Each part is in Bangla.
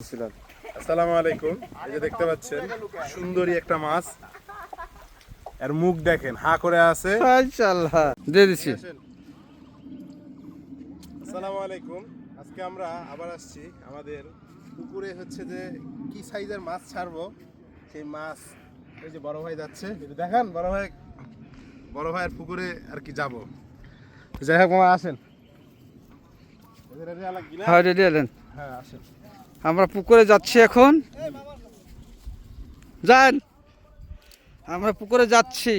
আসসালামু আলাইকুম। এই যে দেখতে পাচ্ছেন সুন্দরী একটা মাছ, এর মুখ দেখেন হা করে আছে। ইনশাআল্লাহ দিয়ে দিছি। আসসালামু আলাইকুম। আজকে আমরা আবার আসছি আমাদের পুকুরে, হচ্ছে যে কি সাইজের মাছ ছাড়বো সেই মাছ। এই যে বড় ভাই যাচ্ছে, একটু দেখান বড় ভাইয়ের পুকুরে আর কি যাব। যাই হোক মামা আসেন। হ্যাঁ রেডি এলেন, হ্যাঁ আসেন। আমরা পুকুরে যাচ্ছি এখন। যান, আমরা পুকুরে যাচ্ছি।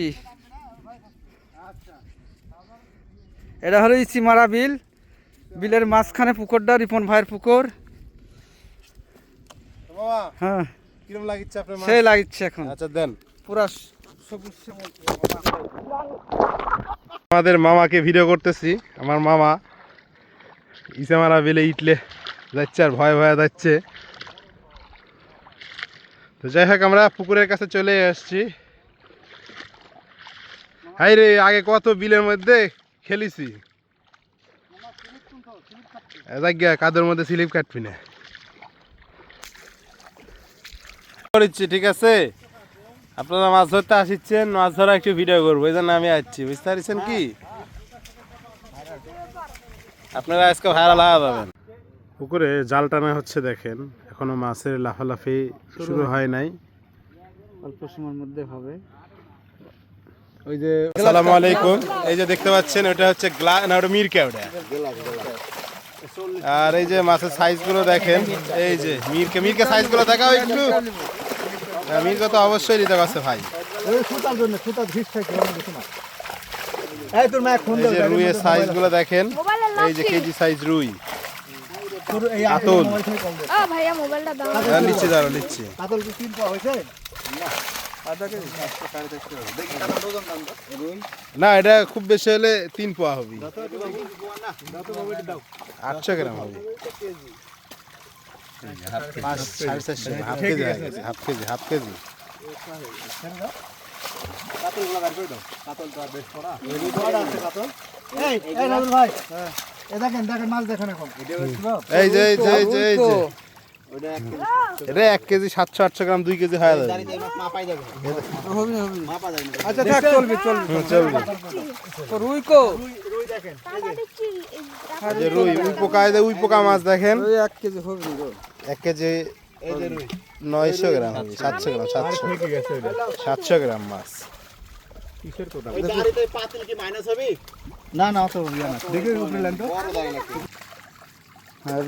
এটা হলো ইচিমারা বিল, বিলের মাঝখানে পুকুরটা রিপন ভাইয়ের পুকুর। তো মামা হ্যাঁ কিরকম লাগিচ্ছে আপনার মাছ? সেই লাগিচ্ছে এখন, আচ্ছা দেন। পুরা সবুজ। আমাদের মামাকে ভিডিও করতেছি। আমার মামা ইসামারা বিলে ইটলে যাচ্ছে আর ভয়ে ভয়ে যাচ্ছে। তো যাই হোক আমরা পুকুরের কাছে চলে আসছি। হাই রে, আগে কত বিলের মধ্যে খেলেছি, কাদের মধ্যে স্লিপ কাটবি না। ঠিক আছে, আপনারা মাছ ধরতে আসিচ্ছেন, মাছ ধরা একটু ভিডিও করবো, এই জন্য আমি আসছি। বুঝতে পারছেন কি, আপনারা আজকে ভাইরাল হওয়া যাবেন। পুকুরে জাল টানা হচ্ছে, দেখেন এখনো মাছের লাফালাফি শুরু হয় নাই, অল্প সময়ের মধ্যে হবে। ওই যে আসসালামু আলাইকুম। এই যে দেখতে পাচ্ছেন ওটা হচ্ছে মিরকা ওটা। আর এই যে মাছের সাইজগুলো দেখেন, এই যে মিরকা সাইজগুলো দেখাও একটু। মিরকা তো অবশ্যই নিতে পারছে ভাই। এই যে রুইয়ের সাইজগুলো দেখেন, এই যে কেজি সাইজ রুই। কাতল নিচ্ছি, দাঁড়ো নিচ্ছি। না, এটা খুব বেশি হলে 3 পোয়া হবে, 800 গ্রাম হবে। Half KG. এই যে এটা 1 কেজি 700-800 গ্রাম, 2 কেজি হয়ে যাবে। আচ্ছা থাক, চলবে চলবে। রুই কো, উই পোকা মাছ দেখেন, 1 কেজি হবে। 1 কেজি 900 গ্রাম হবে, 700 গ্রাম, 700 গ্রাম মাছ। না না অত হবে না, দেখে উপরে লাইন তো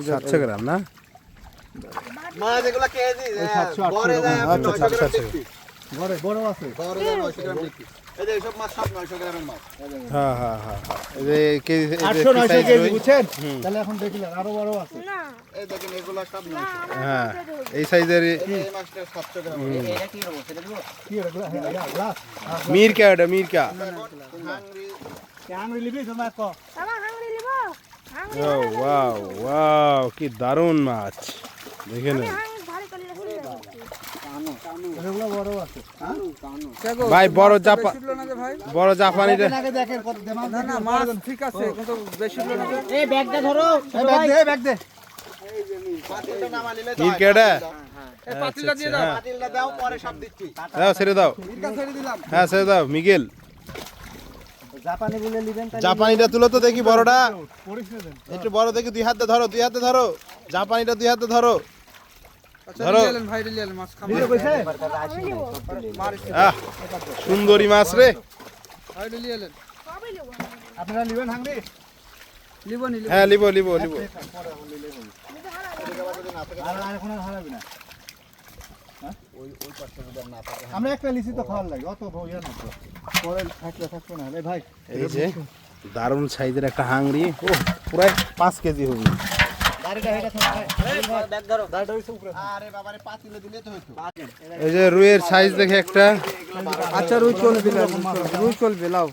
700 গ্রাম না, মাছ এগুলা কেজি বড় আচ্ছা 700 বড় বড় আছে, বড় 900 গ্রাম বিক্রি। এই যে সব মাছ সব 900 গ্রামের মাছ। হ্যাঁ হ্যাঁ হ্যাঁ, এই যে কেজি 800-900 কেজি বুঝছেন। তাহলে এখন দেখলেন আরো বড় আছে। এই দেখেন এগুলা সব 900। হ্যাঁ এই সাইজের এই মাছটা 700 গ্রাম। এটা কি রকম সেটা দিব? কি রাখলা? হ্যাঁ গ্লাস মিরকা, ওটা মিরকা। হাংরি হাংরি লিবি তোমার কো। ও ওয়াও ওয়াও, কি দারুণ মাছ দেখেন। এগুলো বড় আছে। ভাই বড় জাপানি দেখেন কত দেমাগ। না না মাছ ঠিক আছে, কিন্তু বেশি হলো না। এই ব্যাগটা ধরো, ব্যাগ দে। পাতিলটা নামা নিলে তো মিরকাটা এই পাতিলটা দিয়ে দাও। পাতিলটা দাও, পরে সব দিচ্ছি। দাও, ছেড়ে দাও। এটা ছেড়ে দিলাম। হ্যাঁ ছেড়ে দাও মিগেল। জাপানি বলে নেবেন তাই। জাপানিটা তুলো তো দেখি, বড়টা পরিষ্কার দেন। একটু বড় দেখি, 2 হাতে ধরো। জাপানিটা 2 হাতে ধরো। আচ্ছা ধরো। নিলেন ভাই, নিলেন মাছ খাবো। নিলে কইছে? আহ সুন্দরী মাছ রে। ভাই নিলেন। আপনারা নেবেন হাংরি? লিবো নি। হ্যাঁ লিবো। আর এখন আর হারাবি না। আমরা একটা লিচি তো খাওয়ার লাগে, অত ভইয়া না তো। পরে থাকবে না রে ভাই। এই যে দারুণ সাইজের একটা হাংরি, ও প্রায় 5 কেজি হবে। ব্যাগ ধরো। আরে বাবারে পাতিলে দিলে তো হইতো। এই যে রুইয়ের সাইজ দেখে একটা। আচ্ছা রুই চলবে, রুই চলবে লাও।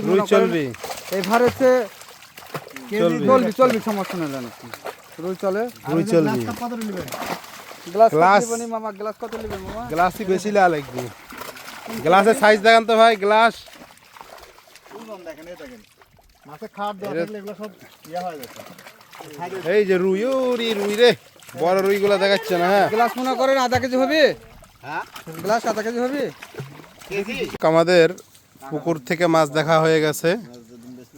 রুই চলবে, এভারেজে চলবে, সমস্যা নেই না। রুই চলে, রুই চলবে। গ্লাস দিবনি মামা, গ্লাস কত নেবেন মামা? গ্লাসই বেশি লাগবে। গ্লাসের সাইজ দেখান তো ভাই, গ্লাস। দেখেন এই দেখেন মাছে খাট দেওয়া থাকলে এগুলো সব ইয়া হয়ে যাচ্ছে। এই যে রুই, ওরে রুই রে। বড় রুইগুলা দেখাচ্ছে না। হ্যাঁ, গ্লাস মনে করেন আধা কেজি হবে, হ্যাঁ গ্লাস আধা কেজি হবে। কেজি আমাদের পুকুর থেকে মাছ দেখা হয়ে গেছে।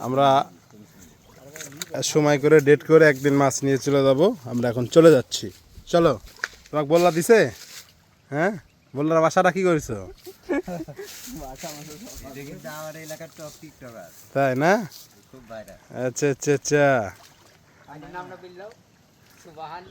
আমরা সময় করে ডেট করে একদিন মাছ নিয়ে চলে যাব। আমরা এখন চলে যাচ্ছি। চলো, তোমাকে বললা দিছে? হ্যাঁ, বললার বাসাটা কি করেছো? আমার এলাকার টপ টিকটকার তাই না? খুব ভাইরাল। আচ্ছা আচ্ছা আচ্ছা। নামটা বললাম সুবহান